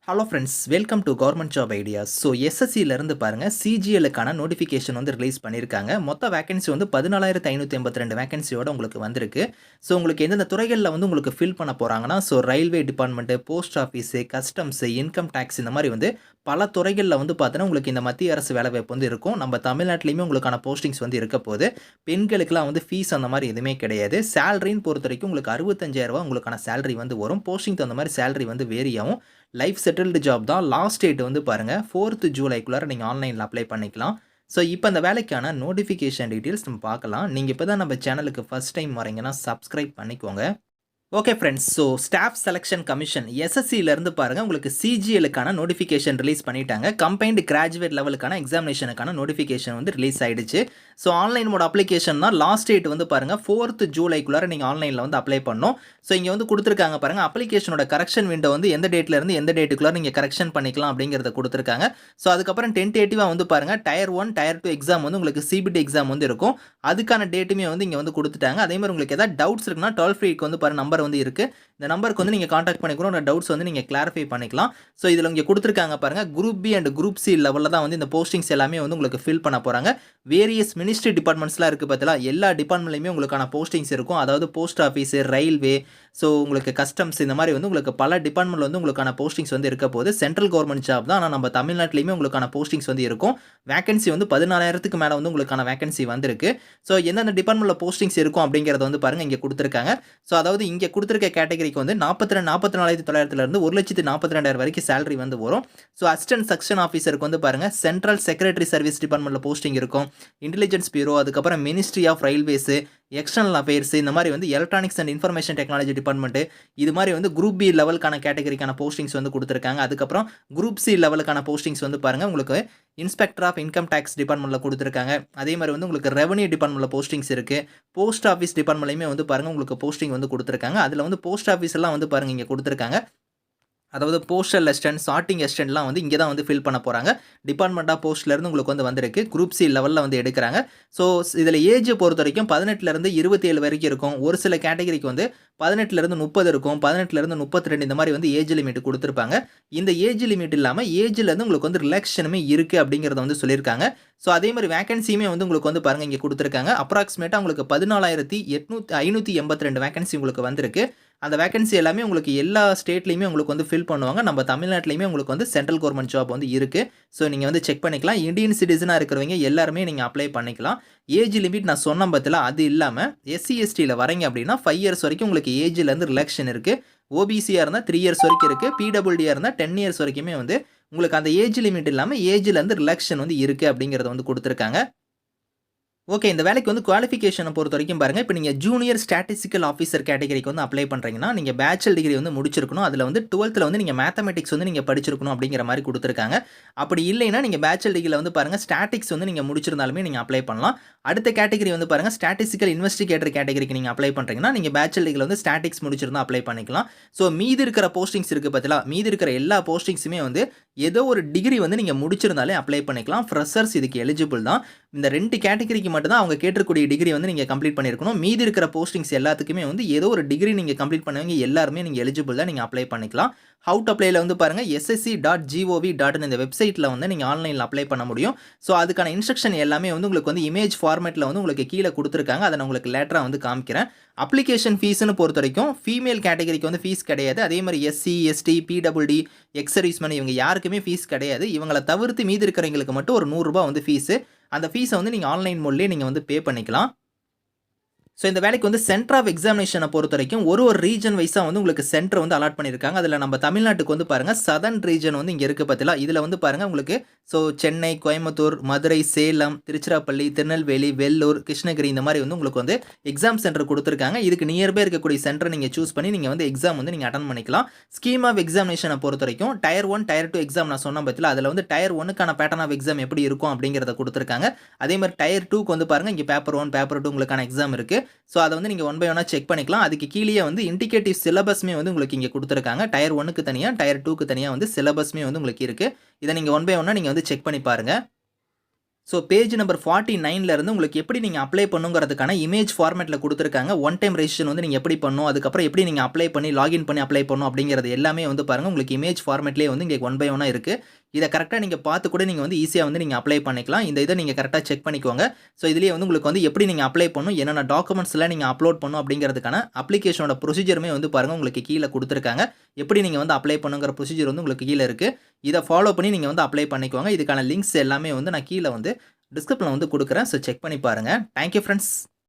Hello friends, welcome to government job ideas. So எஸ்எஸ்சியிலேருந்து பாருங்கள் சிஜிஎலுக்கான நோட்டிஃபிகேஷன் வந்து ரிலீஸ் பண்ணியிருக்காங்க. மொத்த வேகன்சி வந்து 14,582 வேகன்சியோட உங்களுக்கு வந்திருக்கு. ஸோ உங்களுக்கு எந்தெந்த துறைகளில் வந்து உங்களுக்கு ஃபில் பண்ண போகிறாங்கன்னா, so railway department, post office, customs, income tax இந்த மாதிரி வந்து பல துறைகளில் வந்து பார்த்தீங்கன்னா உங்களுக்கு இந்த மத்திய அரசு வேலைவாய்ப்பு வந்து இருக்கும். நம்ம தமிழ்நாட்டிலையுமே உங்களுக்கான போஸ்டிங்ஸ் வந்து இருக்க போகுது. பெண்களுக்கெல்லாம் வந்து ஃபீஸ் அந்த மாதிரி எதுவுமே கிடையாது. சேலரின்னு பொறுத்த வரைக்கும் உங்களுக்கு 65,000 உங்களுக்கான சேலரி வந்து வரும். போஸ்டிங் தகுந்த மாதிரி சேலரி வந்து வேரி ஆகும். லைஃப் செட்டில்டு ஜாப் தான். லாஸ்ட் டேட் வந்து பாருங்கள் 4th ஜூலைக்குள்ளார நீங்கள் ஆன்லைனில் அப்ளை பண்ணிக்கலாம். ஸோ இப்போ அந்த வேலைக்கான நோட்டிஃபிகேஷன் டீட்டெயில்ஸ் நம்ம பார்க்கலாம். நீங்கள் இப்போ தான் நம்ம சேனலுக்கு ஃபஸ்ட் டைம் வரீங்கன்னா சப்ஸ்கிரைப் பண்ணிக்கோங்க. Okay friends, so staff selection commission எஸ்எஸ்சியிலேருந்து பாருங்கள் உங்களுக்கு சிஜிஎலுக்கான நோட்டிஃபிகேஷன் ரிலீஸ் பண்ணிட்டாங்க. கம்பைன்டு கிராஜுவேட் லெவலுக்கான எக்ஸாமினேஷனுக்கான நோட்டிஃபிகேஷன் வந்து ரிலீஸ் ஆகிடுச்சு. ஸோ ஆன்லைன் மோட் அப்ளிகேஷன் தான். லாஸ்ட் டேட் வந்து பாருங்கள் 4th ஜூலைக்குள்ளார நீங்கள் ஆன்லைனில் வந்து அப்ளை பண்ணணும். ஸோ இங்கே வந்து கொடுத்துருக்காங்க பாருங்கள், அப்ளிகேஷனோட கரெக்ஷன் விண்டோ வந்து எந்த டேட்லேருந்து எந்த டேட்டுக்குள்ளார நீங்கள் கரெக்ஷன் பண்ணிக்கலாம் அப்படிங்கிறத கொடுத்துருக்காங்க. ஸோ அதுக்கப்புறம் டென்டேட்டிவாக வந்து பாருங்கள் டயர் 1 டயர் 2 எக்ஸாம் வந்து உங்களுக்கு சிபிடி எக்ஸாம் வந்து இருக்கும். அதுக்கான டேட்டுமே வந்து இங்கே வந்து கொடுத்துட்டாங்க. அதே மாதிரி உங்களுக்கு ஏதாவது டவுட்ஸ் இருக்குன்னா 12 ஃப்ரீக்கு வந்து பாருங்கள் நம்பர் வந்து இருக்கு. இந்த நம்பருக்கு வந்து நீங்க கான்டாக்ட் பண்ணிக்கணும். டவுட்ஸ் வந்து நீங்க கிளாரிஃபை பண்ணிக்கலாம். ஸோ இதில் இங்கே கொடுத்துருக்காங்க பாருங்க, group B and group C லெவலில் தான் வந்து இந்த போஸ்டிங்ஸ் எல்லாமே வந்து உங்களுக்கு ஃபில் பண்ண போறாங்க. வேரியஸ் மினிஸ்ட்ரி டிபார்ட்மெண்ட்ஸ்லாம் இருக்கு பார்த்தீங்களா, எல்லா டிபார்ட்மெண்ட்லையுமே உங்களுக்கான போஸ்டிங்ஸ் இருக்கும். அதாவது போஸ்ட் ஆஃபீஸ், ரயில்வே, ஸோ உங்களுக்கு கஸ்டம்ஸ் இந்த மாதிரி வந்து உங்களுக்கு பல டிபார்ட்மெண்ட்ல வந்து உங்களுக்கான போஸ்டிங்ஸ் வந்து இருக்க போது. சென்ட்ரல் கவர்மெண்ட் ஜாப் தான். ஆனால் நம்ம தமிழ்நாட்டிலையுமே உங்களுக்கான போஸ்டிங்ஸ் வந்து இருக்கும். வேகன்சி வந்து 14,000க்கு மேலே வந்து உங்களுக்கான வேகன்சி வந்திருக்கு. ஸோ எந்தெந்த டிபார்ட்மெண்ட்ல போஸ்டிங்ஸ் இருக்கும் அப்படிங்கிறத வந்து பாருங்க இங்கே கொடுத்துருக்காங்க. ஸோ அதாவது இங்கே கொடுத்துருக்க கேட்டகரிக்கு வந்து 44,900 1,42,000 வரைக்கும் சேலரி வந்து வரும். ஸோ அசிஸ்டன்ட் செக்ஷன் ஆஃபீஸருக்கு வந்து பாருங்க சென்ட்ரல் செக்ரட்டரி சர்வீஸ் டிபார்ட்மெண்ட்ல போஸ்டிங் இருக்கும். இன்டெலிஜென்ஸ் பியூரோ, அதுக்கப்புறம் ministry of railways, external affairs, இந்த மாதிரி வந்து electronics and information technology department, இது மாதிரி வந்து குரூப் பி லெவலுக்கான கேட்டகரிக்கான போஸ்டிங்ஸ் வந்து கொடுத்துருக்காங்க. அதுக்கப்புறம் குரூப் சி லெவலுக்கான போஸ்டிங்ஸ் வந்து பாருங்க உங்களுக்கு இன்ஸ்பெக்டர் ஆஃப் இன்கம் டேக்ஸ் டிபார்ட்மெண்ட்ல கொடுத்துருக்காங்க. அதே மாதிரி வந்து உங்களுக்கு ரெவன்யூ டிபார்ட்மெண்ட்ல போஸ்டிங்ஸ் இருக்கு. போஸ்ட் ஆஃபீஸ் டிபார்ட்மெண்ட்லையுமே வந்து பாருங்க உங்களுக்கு போஸ்டிங் வந்து கொடுத்துருக்காங்க. அதில் வந்து போஸ்ட் ஆஃபீஸ் எல்லாம் வந்து பாருங்க இங்கே கொடுத்துருக்காங்க. அதாவது போஸ்டல் அசிஸ்டன்ட், சார்ட்டிங் அசிஸ்டன்ட்லாம் வந்து இங்கே தான் வந்து ஃபில் பண்ண போகிறாங்க. டிபார்ட்மெண்ட் ஆஃப் போஸ்ட்லேருந்து உங்களுக்கு வந்து வந்திருக்கு. குரூப் சி லெவலில் வந்து எடுக்கிறாங்க. ஸோ இதில் ஏஜ் பொறுத்த வரைக்கும் 18லேருந்து 27 வரைக்கும் இருக்கும். ஒரு சில கேட்டகரிக்கு வந்து 18லேருந்து 30 இருக்கும், 18லேருந்து 32 இந்த மாதிரி வந்து ஏஜ் லிமிட் கொடுத்துருப்பாங்க. இந்த ஏஜ் லிமிட் இல்லாமல் ஏஜ்லேருந்து உங்களுக்கு வந்து ரிலாக்ஷனுமே இருக்குது அப்படிங்கிறத வந்து சொல்லியிருக்காங்க. ஸோ அதே மாதிரி வேகன்சியுமே வந்து உங்களுக்கு வந்து பாருங்கள் இங்கே கொடுத்துருக்காங்க. அப்ராக்சிமேட்டாக உங்களுக்கு 14,582 வேகன்சி உங்களுக்கு வந்திருக்கு. அந்த வேகன்சி எல்லாமே உங்களுக்கு எல்லா ஸ்டேட்லையுமே உங்களுக்கு வந்து ஃபில் பண்ணுவாங்க. நம்ம தமிழ்நாட்டிலையுமே உங்களுக்கு வந்து சென்ட்ரல் கவர்மெண்ட் ஜாப் வந்து இருக்குது. ஸோ நீங்கள் வந்து செக் பண்ணிக்கலாம். இந்தியன் சிட்டிசனாக இருக்கிறவங்க எல்லாருமே நீங்கள் அப்ளை பண்ணிக்கலாம். ஏஜ் லிமிட் நான் சொன்ன பற்றில அது இல்லாமல் எஸ்சி எஸ்டியில் வரீங்க அப்படின்னா 5 இயர்ஸ் வரைக்கும் உங்களுக்கு ஏஜ்லேருந்து ரிலாக்ஷன் இருக்குது. ஓபிசியாக இருந்தால் 3 இயர்ஸ் வரைக்கும் இருக்குது. பிடபிள்யூடியாக இருந்தால் 10 இயர்ஸ் வரைக்குமே வந்து உங்களுக்கு அந்த ஏஜ் லிமிட் இல்லாமல் ஏஜ்லேருந்து ரிலாக்ஷன் வந்து இருக்குது அப்படிங்கிறத வந்து கொடுத்துருக்காங்க. ஓகே, இந்த வேலைக்கு வந்து குவாலிஃபிகேஷனை பொறுத்த வரைக்கும் பாருங்கள், இப்போ நீங்கள் ஜூனியர் ஸ்டாட்டிஸ்டிக்கல் ஆஃபீஸர் கேட்டகரிக்கு வந்து அப்ளை பண்ணுறீங்கன்னா நீங்கள் பேச்சுலர் டிகிரி வந்து முடிச்சிருக்கணும். அதில் வந்து 12th வந்து நீங்கள் மேத்தமெட்டிக்ஸ் வந்து நீங்கள் படிச்சிருக்கணும் அப்படிங்கிற மாதிரி கொடுத்துருக்காங்க. அப்படி இல்லைன்னா நீங்கள் பேச்சுலர் டிகிரியில் வந்து பாருங்கள் ஸ்டாட்டிக்ஸ் வந்து நீங்கள் முடிச்சிருந்தாலுமே நீங்கள் அப்ளை பண்ணலாம். அடுத்த கேட்டகரி வந்து பாருங்கள் ஸ்டாட்டிஸ்டிக்கல் இன்வெஸ்டிகேட்டர் கேட்டகரிக்கு நீங்கள் அப்ளை பண்ணுறீங்கன்னா நீங்கள் பேச்சுலர் டிகிரியில் வந்து ஸ்டாட்டிக்ஸ் முடிச்சிருந்தா அப்ளை பண்ணிக்கலாம். ஸோ மீதி இருக்கிற போஸ்டிங்ஸ் இருக்குது பார்த்தீங்களா, மீதி இருக்கிற எல்லா போஸ்டிங்ஸுமே வந்து ஏதோ ஒரு டிகிரி வந்து நீங்கள் முடிச்சிருந்தாலே அப்ளை பண்ணிக்கலாம். ஃப்ரெஷர்ஸ் இதுக்கு எலிஜிபிள் தான். இந்த 2 கேட்டகரிக்கு மட்டும் தான் அவங்க கேட்டிருக்கக்கூடிய டிகிரி வந்து நீங்கள் கம்ப்ளீட் பண்ணியிருக்கணும். மீதி இருக்கிற போஸ்டிங்ஸ் எல்லாத்துக்குமே வந்து ஏதோ ஒரு டிகிரி நீங்கள் கம்ப்ளீட் பண்ணவங்க எல்லாருமே நீங்கள் எலிஜிபிள் தான், நீங்கள் அப்ளை பண்ணிக்கலாம். ஹவு டு அப்ளைல வந்து பாருங்கள் ssc.gov.in இந்த வெப்சைட்டில் வந்து நீங்கள் ஆன்லைனில் அப்ளை பண்ண முடியும். ஸோ அதுக்கான இன்ஸ்ட்ரக்ஷன் எல்லாமே வந்து உங்களுக்கு வந்து இமேஜ் ஃபார்மேட்டில் வந்து உங்களுக்கு கீழே கொடுத்துருக்காங்க. அதை நான் உங்களுக்கு லேட்டராக வந்து காமிக்கிறேன். அப்ளிகேஷன் ஃபீஸ்னு பொறுத்த வரைக்கும் ஃபீமேல் கேட்டகரிக்கு வந்து ஃபீஸ் கிடையாது. அதே மாதிரி SC, ST, PWD, ex serviceman இவங்க யாருக்குமே ஃபீஸ் கிடையாது. இவங்களை தவிர்த்து மீதி இருக்கிறவங்களுக்கு மட்டும் ஒரு ₹100 வந்து ஃபீஸு. அந்த ஃபீஸை வந்து நீங்கள் ஆன்லைன் மோட்லேயே நீங்கள் வந்து பே பண்ணிக்கலாம். ஸோ இந்த வேலைக்கு வந்து சென்டர் ஆஃப் எக்ஸாமினேஷனை பொறுத்த வரைக்கும் ஒரு ரீஜன் வைஸாக வந்து உங்களுக்கு சென்டர் வந்து அலாட் பண்ணியிருக்காங்க. அதில் நம்ம தமிழ்நாட்டுக்கு வந்து பாருங்கள் சதர்ன் ரீஜன் வந்து இங்கே இருக்குது பார்த்தீங்களா, இதில் வந்து பாருங்கள் உங்களுக்கு ஸோ சென்னை, கோயம்புத்தூர், மதுரை, சேலம், திருச்சிராப்பள்ளி, திருநெல்வேலி, வெள்ளூர், கிருஷ்ணகிரி இந்த மாதிரி வந்து உங்களுக்கு வந்து எக்ஸாம் சென்டர் கொடுத்துருக்காங்க. இதுக்கு நியர்பை இருக்கக்கூடிய சென்டர் நீங்கள் சூஸ் பண்ணி நீங்கள் வந்து எக்ஸாம் வந்து நீங்கள் அட்டன் பண்ணிக்கலாம். ஸ்கீம் ஆஃப் எக்ஸாமினேஷனை பொறுத்த வரைக்கும் டயர் 1 டயர் 2 எக்ஸாம் நான் சொன்ன பார்த்தீங்களா, அதில் வந்து டயர் 1க்கான பேட்டர்ன் ஆஃப் எக்ஸாம் எப்படி இருக்கும் அப்படிங்கிறத கொடுத்துருக்காங்க. அதே மாதிரி டயர் 2க்கு வந்து பாருங்கள் இங்கே பேப்பர் 1 பேப்பர் 2 உங்களுக்கான எக்ஸாம் இருக்குது. ஸோ அதை வந்து நீங்கள் 1 by 1 செக் பண்ணிக்கலாம். அதுக்கு கீழே வந்து இண்டிகேட்டிவ் சிலபஸ்மே வந்து உங்களுக்கு இங்கே கொடுத்துருக்காங்க. டயர் 1க்கு தனியாக டயர் 2க்கு தனியாக வந்து சிலபஸ்மே வந்து உங்களுக்கு இருக்குது. இதை நீங்கள் 1 by 1 நீங்கள் வந்து செக் பண்ணி பாருங்கள். ஸோ பேஜ் நம்பர் 49ல இருந்து உங்களுக்கு எப்படி நீங்கள் அப்ளை பண்ணுங்கிறதுக்கான இமேஜ் ஃபார்மேட்டில் கொடுத்துருக்காங்க. ஒன் டைம் ரெஜிஸ்ட்ரேஷன் வந்து நீங்கள் எப்படி பண்ணணும், அதுக்கப்புறம் எப்படி நீங்கள் அப்ளை பண்ணி லாகின் பண்ணி அப்ளை பண்ணணும் அப்படிங்கிறது எல்லாமே வந்து பாருங்கள் உங்களுக்கு இமேஜ் ஃபார்மேட்லேயே வந்து இங்கே ஒன் பை ஒன்னாக இருக்குது. இதை கரெக்டாக நீங்கள் பார்த்து கூட நீங்கள் வந்து ஈஸியாக வந்து நீங்கள் அப்ளை பண்ணிக்கலாம். இந்த இதை நீங்கள் கரெக்டாக செக் பண்ணிக்கோங்க. ஸோ இதுலேயே வந்து உங்களுக்கு வந்து எப்படி நீங்கள் அப்ளை பண்ணணும், என்னென்ன டாக்குமெண்ட்ஸ்லாம் நீங்கள் அப்லோட் பண்ணணும் அப்படிங்கிறதுக்கான அப்ளிகேஷனோட ப்ரொசீஜருமே வந்து பாருங்கள் உங்களுக்கு கீழே கொடுத்துருக்காங்க. எப்படி நீங்கள் வந்து அப்ளை பண்ணுங்கிற ப்ரொசீஜர் வந்து உங்களுக்கு கீழே இருக்குது. இதை ஃபாலோ பண்ணி நீங்கள் வந்து அப்ளை பண்ணிக்கோங்க. இதுக்கான லிங்க்ஸ் எல்லாமே வந்து நான் கீழே வந்து டிஸ்கிரிப்ஷன்ல வந்து கொடுக்குறேன். ஸோ செக் பண்ணி பாருங்கள். Thank you friends.